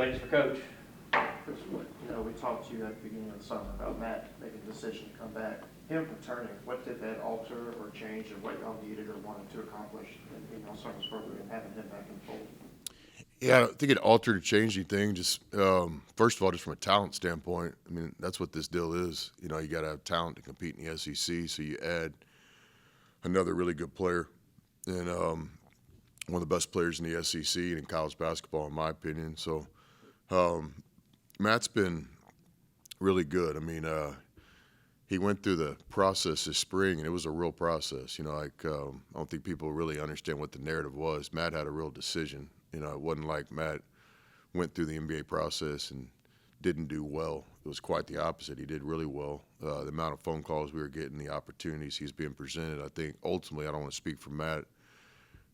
Questions for Coach? Chris, we talked to you at the beginning of the summer about Matt making a decision to come back. Him returning, what did that alter or change in what y'all needed or wanted to accomplish in y'all's summer's program and having him back in the fold? Yeah, I don't think it altered or changed anything. Just first of all, just from a talent standpoint, I mean, that's what this deal is. You got to have talent to compete in the SEC. So you add another really good player and one of the best players in the SEC and in college basketball, in my opinion. So Matt's been really good. I mean, he went through the process this spring, and it was a real process. I don't think people really understand what the narrative was. Matt had a real decision. It wasn't like Matt went through the NBA process and didn't do well. It was quite the opposite. He did really well. The amount of phone calls we were getting, the opportunities he's being presented, I think ultimately, I don't want to speak for Matt,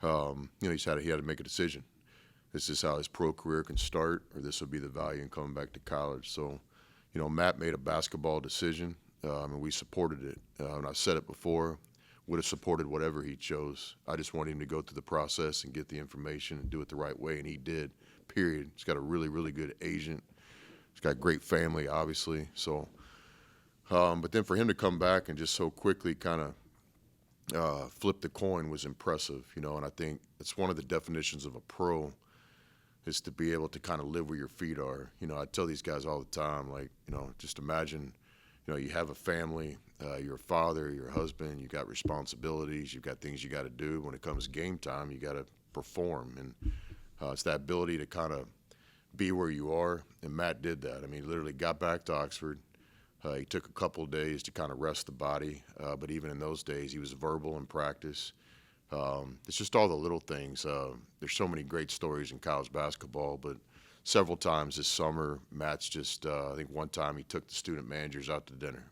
he had to make a decision. This is how his pro career can start, or this will be the value in coming back to college. So, Matt made a basketball decision, and we supported it. And I've said it before, would have supported whatever he chose. I just want him to go through the process and get the information and do it the right way, and he did, period. He's got a really, really good agent. He's got a great family, obviously. So, but then for him to come back and just so quickly kind of flip the coin was impressive, and I think it's one of the definitions of a pro is to be able to kind of live where your feet are. I tell these guys all the time, like, just imagine, you have a family, you're a father, you're a husband, you've got responsibilities, you've got things you got to do. When it comes game time, you got to perform. And it's that ability to kind of be where you are. And Matt did that. I mean, he literally got back to Oxford. He took a couple of days to kind of rest the body. But even in those days, he was verbal in practice. It's just all the little things. There's so many great stories in college basketball, but several times this summer, Matt's just, I think one time he took the student managers out to dinner.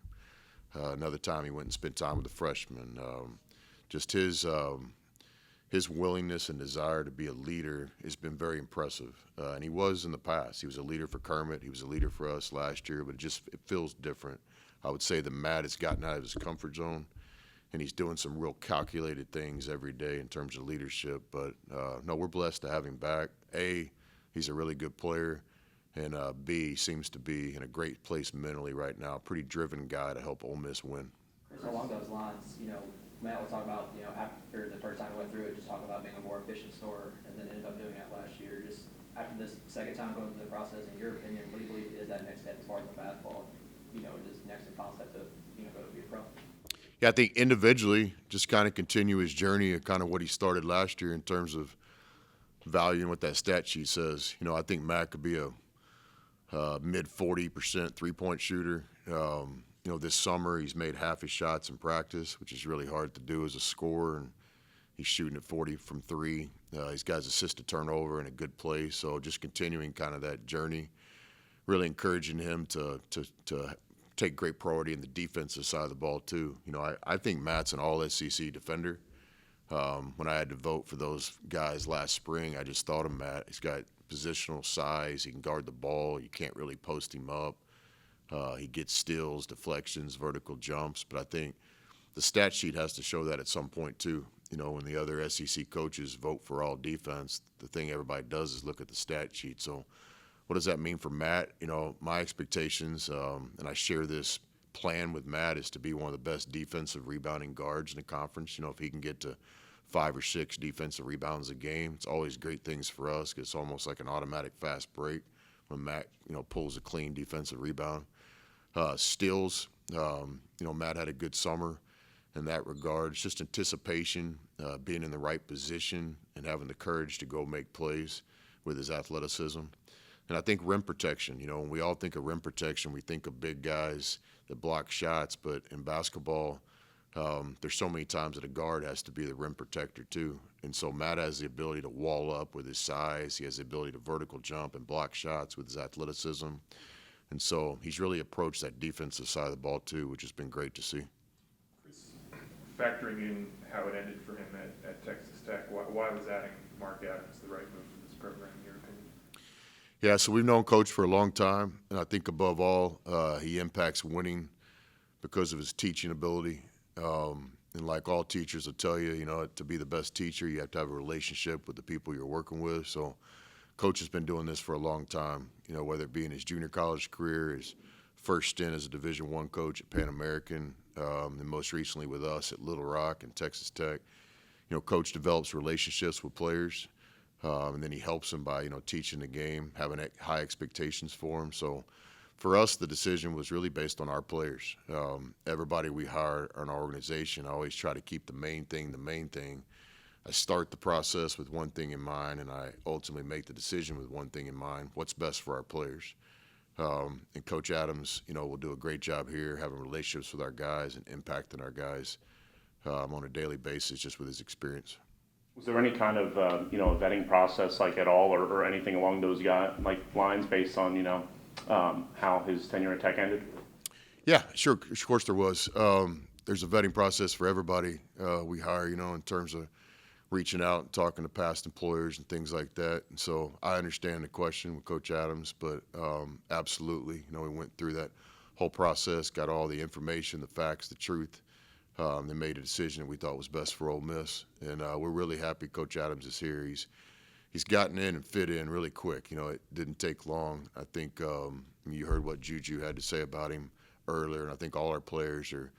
Another time he went and spent time with the freshmen. Just his willingness and desire to be a leader has been very impressive. And he was in the past. He was a leader for Kermit. He was a leader for us last year, but it feels different. I would say that Matt has gotten out of his comfort zone, and he's doing some real calculated things every day in terms of leadership. But, no, we're blessed to have him back. A, he's a really good player, and B, he seems to be in a great place mentally right now. Pretty driven guy to help Ole Miss win. Chris, along those lines, Matt was talking about, after the first time we went through it, just talking about being a more efficient scorer, and then ended up doing that last year. Just after this second time going through the process, in your opinion, what do you believe is that next step as far as the basketball, just next in concept of, go to be a pro? Yeah, I think individually, just kind of continue his journey of kind of what he started last year in terms of valuing what that stat sheet says. I think Matt could be a mid 40% three-point shooter. This summer he's made half his shots in practice, which is really hard to do as a scorer, and he's shooting at 40 from three. He's got his assist to turnover in a good place. So just continuing kind of that journey, really encouraging him to take great priority in the defensive side of the ball too. I think Matt's an all-SEC defender. When I had to vote for those guys last spring, I just thought of Matt. He's got positional size. He can guard the ball. You can't really post him up. He gets steals, deflections, vertical jumps. But I think the stat sheet has to show that at some point too. When the other SEC coaches vote for all defense, the thing everybody does is look at the stat sheet. So what does that mean for Matt? My expectations, and I share this plan with Matt, is to be one of the best defensive rebounding guards in the conference. If he can get to 5 or 6 defensive rebounds a game, it's always great things for us because it's almost like an automatic fast break when Matt, pulls a clean defensive rebound. Steals, Matt had a good summer in that regard. It's just anticipation, being in the right position and having the courage to go make plays with his athleticism. And I think rim protection, when we all think of rim protection, we think of big guys that block shots, but in basketball, there's so many times that a guard has to be the rim protector too. And so Matt has the ability to wall up with his size. He has the ability to vertical jump and block shots with his athleticism. And so he's really approached that defensive side of the ball too, which has been great to see. Chris, factoring in how it ended for him at Texas Tech, why was adding Mark Adams the right move for this program, in your opinion? Yeah, so we've known Coach for a long time, and I think above all, he impacts winning because of his teaching ability. And like all teachers will tell you, to be the best teacher, you have to have a relationship with the people you're working with. So Coach has been doing this for a long time, you know, whether it be in his junior college career, his first stint as a Division I coach at Pan American, and most recently with us at Little Rock and Texas Tech. You know, Coach develops relationships with players, and then he helps them by, you know, teaching the game, having high expectations for them. So for us, the decision was really based on our players. Everybody we hire in our organization, I always try to keep the main thing the main thing. I start the process with one thing in mind, and I ultimately make the decision with one thing in mind: what's best for our players. And Coach Adams, you know, will do a great job here, having relationships with our guys and impacting our guys on a daily basis, just with his experience. Was there any kind of vetting process like at all, or anything along those lines based on how his tenure at Tech ended? Yeah, sure. Of course there was. There's a vetting process for everybody we hire, you know, in terms of reaching out and talking to past employers and things like that. And so I understand the question with Coach Adams, but absolutely, you know, we went through that whole process, got all the information, the facts, the truth. They made a decision that we thought was best for Ole Miss, and we're really happy Coach Adams is here. He's gotten in and fit in really quick. You know, it didn't take long. I think you heard what Juju had to say about him earlier, and I think all our players are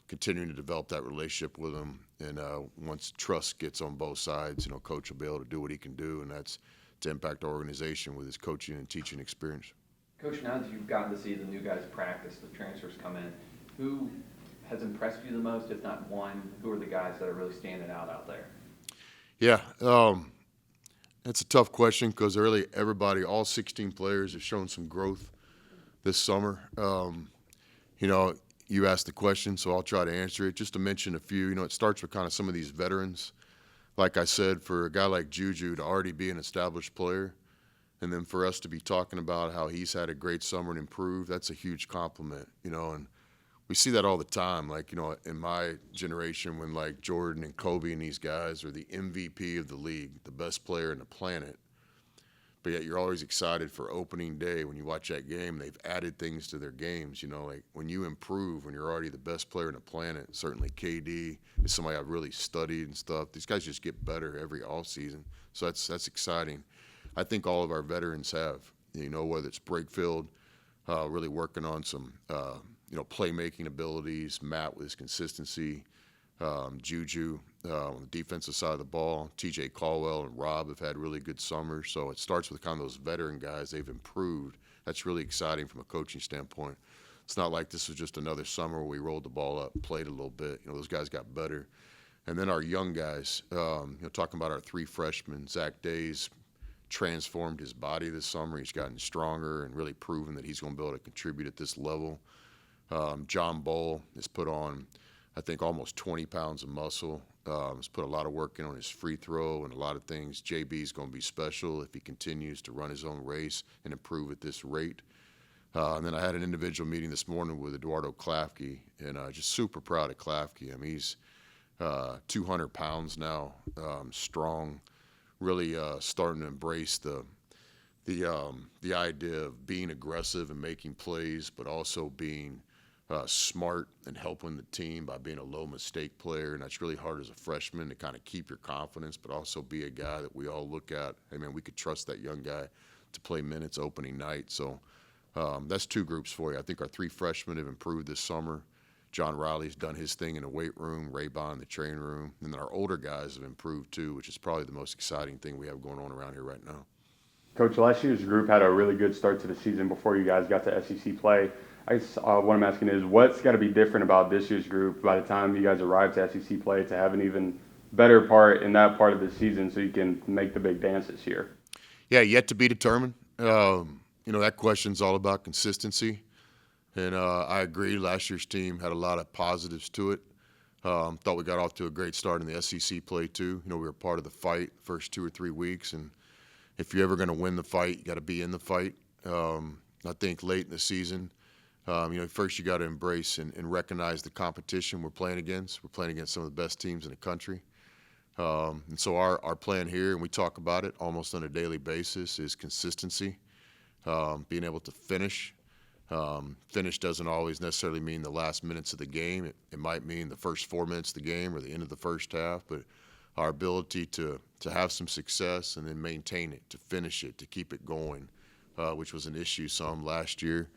continuing to develop that relationship with him. And once trust gets on both sides, you know, Coach will be able to do what he can do, and that's to impact our organization with his coaching and teaching experience. Coach, now that you've gotten to see the new guys practice, the transfers come in, who has impressed you the most, if not one? Who are the guys that are really standing out there? Yeah, that's a tough question because really everybody, all 16 players have shown some growth this summer. You know, you asked the question, so I'll try to answer it. Just to mention a few, you know, it starts with kind of some of these veterans. Like I said, for a guy like Juju to already be an established player, and then for us to be talking about how he's had a great summer and improved, that's a huge compliment, you know. And we see that all the time. Like, you know, in my generation, when like Jordan and Kobe and these guys are the MVP of the league, the best player on the planet, but yet you're always excited for opening day when you watch that game. They've added things to their games, you know, like when you improve, when you're already the best player on the planet. Certainly KD is somebody I've really studied and stuff. These guys just get better every offseason, so that's exciting. I think all of our veterans have, you know, whether it's Brakefield, really working on some, playmaking abilities, Matt with his consistency, Juju on the defensive side of the ball, TJ Caldwell and Rob have had really good summers. So it starts with kind of those veteran guys. They've improved. That's really exciting from a coaching standpoint. It's not like this was just another summer where we rolled the ball up, played a little bit. You know, those guys got better. And then our young guys, talking about our 3 freshmen, Zach Days transformed his body this summer. He's gotten stronger and really proven that he's going to be able to contribute at this level. John Bull has put on, I think, almost 20 pounds of muscle. He's put a lot of work in on his free throw and a lot of things. JB is going to be special if he continues to run his own race and improve at this rate. And then I had an individual meeting this morning with Eduardo Klafke, and just super proud of Klafke. I mean, he's 200 pounds now, strong, really starting to embrace the idea of being aggressive and making plays, but also being smart and helping the team by being a low mistake player. And that's really hard as a freshman to kind of keep your confidence, but also be a guy that we all look at. Hey, man, we could trust that young guy to play minutes opening night. So that's 2 groups for you. I think our 3 freshmen have improved this summer. John Riley's done his thing in the weight room, Ray Bond in the training room. And then our older guys have improved too, which is probably the most exciting thing we have going on around here right now. Coach, last year's group had a really good start to the season before you guys got to SEC play. I guess what I'm asking is, what's got to be different about this year's group by the time you guys arrive to SEC play to have an even better part in that part of the season so you can make the big dance this year? Yeah, yet to be determined. That question's all about consistency. And I agree, last year's team had a lot of positives to it. Thought we got off to a great start in the SEC play too. You know, we were part of the fight the first 2 or 3 weeks, and if you're ever going to win the fight, you got to be in the fight. I think late in the season, first you got to embrace and recognize the competition we're playing against. We're playing against some of the best teams in the country. And so our plan here, and we talk about it almost on a daily basis, is consistency, being able to finish. Finish doesn't always necessarily mean the last minutes of the game. It might mean the first 4 minutes of the game or the end of the first half, but our ability to have some success and then maintain it, to finish it, to keep it going, which was an issue some last year.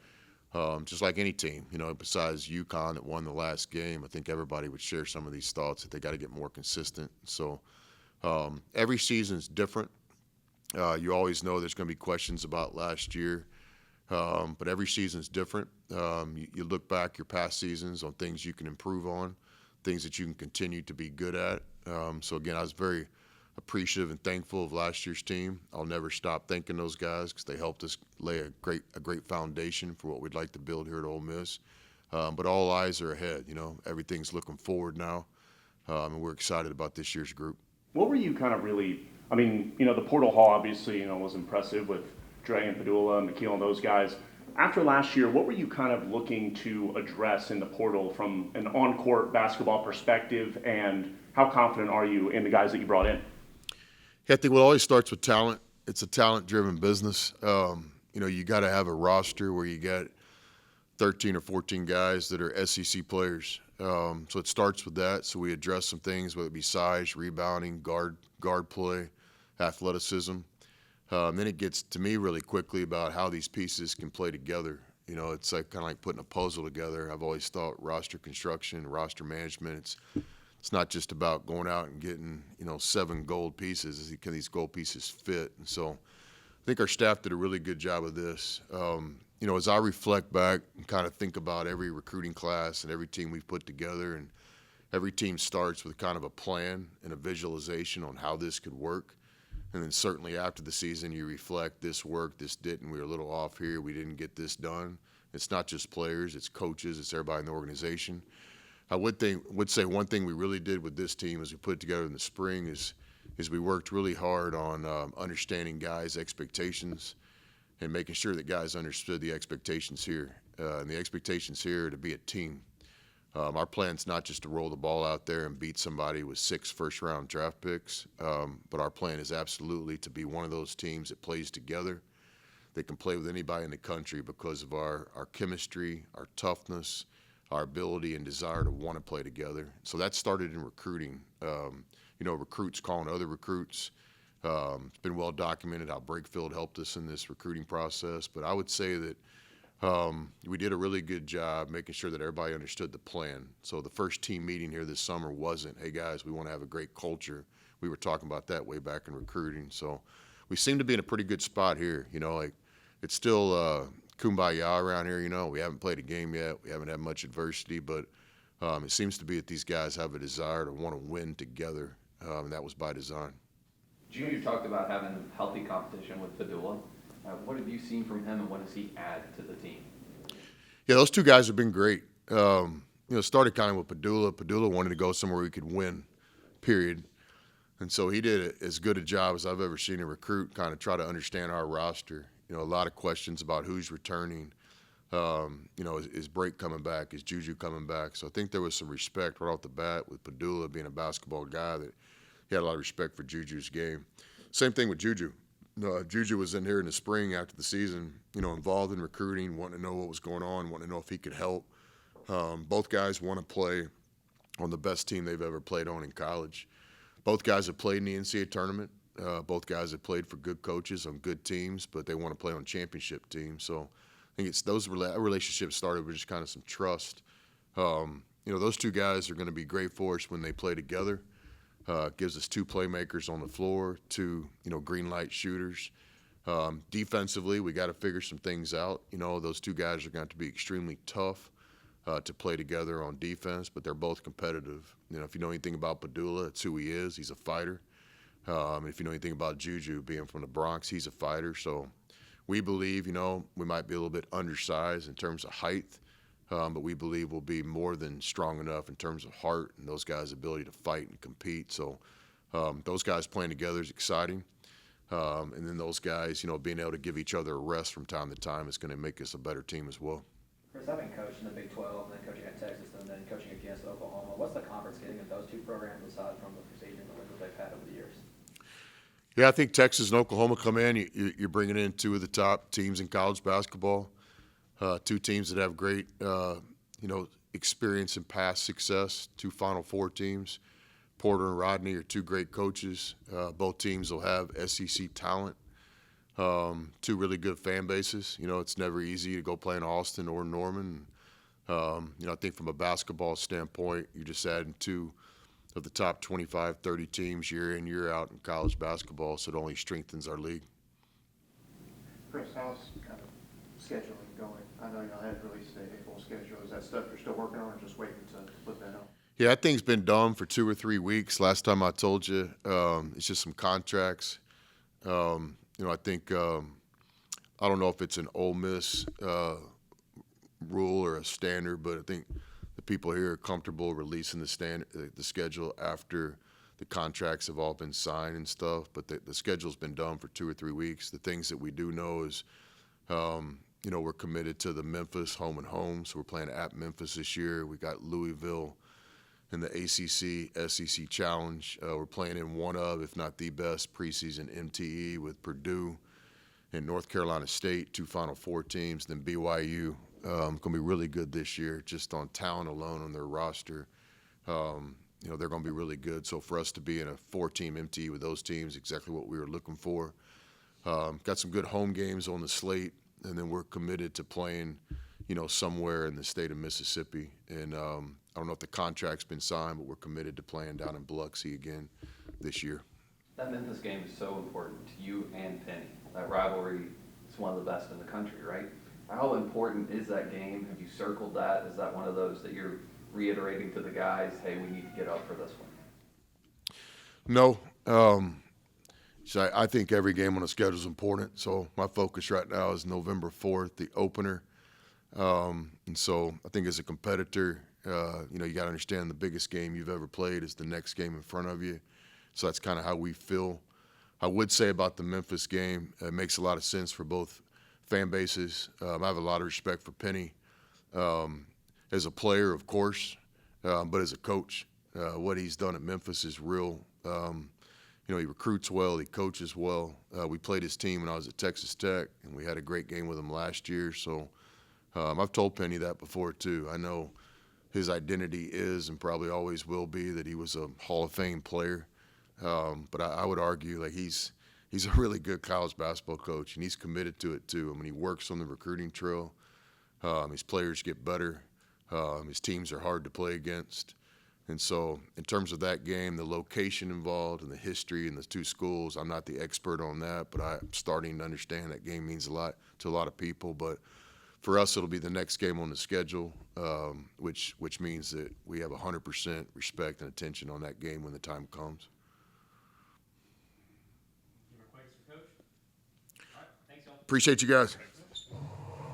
Just like any team, besides UConn that won the last game, I think everybody would share some of these thoughts that they got to get more consistent. So every season's different. You always know there's going to be questions about last year, but every season's different. You look back your past seasons on things you can improve on, things that you can continue to be good at. So again, I was very appreciative and thankful of last year's team. I'll never stop thanking those guys because they helped us lay a great foundation for what we'd like to build here at Ole Miss. But all eyes are ahead. Everything's looking forward now, and we're excited about this year's group. What were you kind of really? I mean, the portal haul obviously, was impressive with Dre and Padula and McKeel and those guys. After last year, what were you kind of looking to address in the portal from an on-court basketball perspective, and how confident are you in the guys that you brought in? Yeah, I think it always starts with talent. It's a talent-driven business. You got to have a roster where you got 13 or 14 guys that are SEC players. So it starts with that. So we address some things, whether it be size, rebounding, guard play, athleticism. Then it gets to me really quickly about how these pieces can play together. It's like kind of like putting a puzzle together. I've always thought roster construction, roster management, it's not just about going out and getting, 7 gold pieces. Can these gold pieces fit? And so I think our staff did a really good job of this. As I reflect back and kind of think about every recruiting class and every team we've put together, and every team starts with kind of a plan and a visualization on how this could work. And then certainly after the season, you reflect, this worked, this didn't, we were a little off here, we didn't get this done. It's not just players, it's coaches, it's everybody in the organization. I would say one thing we really did with this team as we put it together in the spring is we worked really hard on understanding guys' expectations and making sure that guys understood the expectations here. And the expectations here are to be a team. Our plan's not just to roll the ball out there and beat somebody with 6 first-round draft picks, but our plan is absolutely to be one of those teams that plays together, that can play with anybody in the country because of our chemistry, our toughness, our ability and desire to want to play together. So that started in recruiting. Recruits calling other recruits. It's been well documented how Brakefield helped us in this recruiting process. But I would say that we did a really good job making sure that everybody understood the plan. So the first team meeting here this summer wasn't, hey guys, we want to have a great culture. We were talking about that way back in recruiting. So we seem to be in a pretty good spot here. It's still kumbaya around here. We haven't played a game yet. We haven't had much adversity, but it seems to be that these guys have a desire to want to win together, and that was by design. Junior talked about having healthy competition with Padula. What have you seen from him, and what does he add to the team? Yeah, those two guys have been great. Started kind of with Padula. Padula wanted to go somewhere we could win, period. And so he did as good a job as I've ever seen a recruit kind of try to understand our roster. A lot of questions about who's returning. Is Brake coming back? Is Juju coming back? So I think there was some respect right off the bat with Padula being a basketball guy, that he had a lot of respect for Juju's game. Same thing with Juju. Juju was in here in the spring after the season, involved in recruiting, wanting to know what was going on, wanting to know if he could help. Both guys want to play on the best team they've ever played on in college. Both guys have played in the NCAA tournament. Both guys have played for good coaches on good teams, but they want to play on championship teams. So I think it's those relationships started with just kind of some trust. Those two guys are going to be great for us when they play together. Gives us 2 playmakers on the floor, 2 green light shooters. Defensively, we got to figure some things out. Those 2 guys are going to have to be extremely tough to play together on defense, but they're both competitive. If you know anything about Padula, it's who he is. He's a fighter. If you know anything about Juju, being from the Bronx, he's a fighter. So we believe, we might be a little bit undersized in terms of height, but we believe we'll be more than strong enough in terms of heart and those guys' ability to fight and compete. So those guys playing together is exciting. And then those guys, being able to give each other a rest from time to time is going to make us a better team as well. Chris, having coached in the Big 12, then coaching at Texas, and then coaching against Oklahoma, what's the conference getting at those 2 programs aside from the procedure and the wins that they've had over the years? Yeah, I think Texas and Oklahoma come in. You're bringing in 2 of the top teams in college basketball, 2 teams that have great, experience and past success, 2 Final Four teams, Porter and Rodney are two great coaches. Both teams will have SEC talent. Two really good fan bases. You know, it's never easy to go play in Austin or Norman. You know, I think from a basketball standpoint, you're just adding two of the top 25, 30 teams year in, year out in college basketball, so it only strengthens our league. Chris, how's kind of scheduling going? I know y'all hadn't released the April schedule. Is that stuff you're still working on or just waiting to put that on? Yeah, that thing's been done for 2 or 3 weeks. Last time I told you, it's just some contracts. You know, I think, I don't know if it's an Ole Miss rule or a standard, but I think the people here are comfortable releasing the schedule after the contracts have all been signed and stuff. But the schedule's been done for 2 or 3 weeks. The things that we do know is, you know, we're committed to the Memphis home and home, so we're playing at Memphis this year. We got Louisville in the ACC SEC Challenge. We're playing in one of, if not the best, preseason MTE with Purdue and North Carolina State, 2 Final Four teams. Then BYU, going to be really good this year, just on talent alone on their roster. You know, they're going to be really good. So for us to be in a 4-team MTE with those teams, exactly what we were looking for. Got some good home games on the slate, and then we're committed to playing, you know, somewhere in the state of Mississippi. And I don't know if the contract's been signed, but we're committed to playing down in Biloxi again this year. That Memphis game is so important to you and Penny. That rivalry is one of the best in the country, right? How important is that game? Have you circled that? Is that one of those that you're reiterating to the guys, hey, we need to get up for this one? No. So I think every game on the schedule is important. So my focus right now is November 4th, the opener. And so I think as a competitor, you know, you got to understand the biggest game you've ever played is the next game in front of you. So that's kind of how we feel. I would say about the Memphis game, it makes a lot of sense for both fan bases. I have a lot of respect for Penny as a player, of course, but as a coach. What he's done at Memphis is real. You know, he recruits well, he coaches well. We played his team when I was at Texas Tech, and we had a great game with him last year. So I've told Penny that before, too. I know his identity is and probably always will be that he was a Hall of Fame player. But I would argue like he's a really good college basketball coach, and he's committed to it too. I mean, he works on the recruiting trail. His players get better. His teams are hard to play against. And so in terms of that game, the location involved and the history and the two schools, I'm not the expert on that, but I'm starting to understand that game means a lot to a lot of people. But for us, it'll be the next game on the schedule, which means that we have 100% respect and attention on that game when the time comes. Any more questions for Coach? All right, thanks, y'all. Appreciate you guys.